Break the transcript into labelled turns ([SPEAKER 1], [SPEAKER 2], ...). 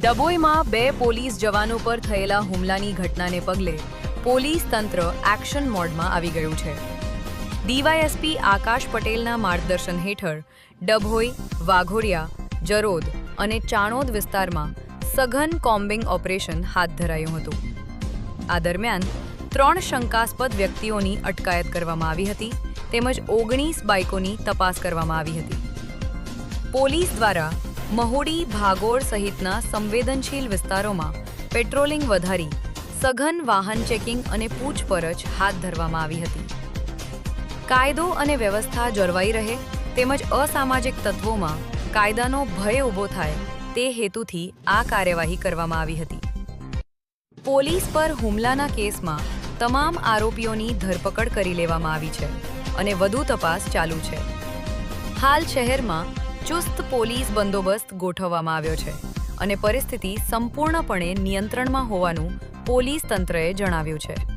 [SPEAKER 1] ડભોઈમાં 2 police જવાનો પર થયેલા હુમલાની ઘટનાને પગલે પોલીસ તંત્ર એક્શન મોડમાં આવી ગયું છે. ડીવાયએસપી આકાશ પટેલના માર્ગદર્શન હેઠળ ડભોઈ, વાઘોડિયા, જરોદ અને ચાણોદ વિસ્તારમાં સઘન કોમ્બિંગ ઓપરેશન હાથ ધરાયું હતું. આ દરમિયાન 3 શંકાસ્પદ વ્યક્તિઓની અટકાયત કરવામાં આવી હતી તેમજ 19 બાઇકોની તપાસ કરવામાં આવી હતી. પોલીસ દ્વારા મહુડી, ભાગોળ સહિતના સંવેદનશીલ વિસ્તારોમાં પેટ્રોલિંગ વધારી સઘન વાહન ચેકિંગ અને પૂછપરછ હાથ ધરવામાં આવી હતી. કાયદો અને વ્યવસ્થા જળવાઈ રહે તેમજ અસામાજિક તત્વોમાં કાયદાનો ભય ઊભો થાય તે હેતુથી આ કાર્યવાહી કરવામાં આવી હતી. પોલીસ પર હુમલાના કેસમાં તમામ આરોપીઓની ધરપકડ કરી લેવામાં આવી છે અને વધુ તપાસ ચાલુ છે. હાલ શહેરમાં ચુસ્ત પોલીસ બંદોબસ્ત ગોઠવવામાં આવ્યો છે અને પરિસ્થિતિ સંપૂર્ણપણે નિયંત્રણમાં હોવાનું પોલીસ તંત્રએ જણાવ્યું છે.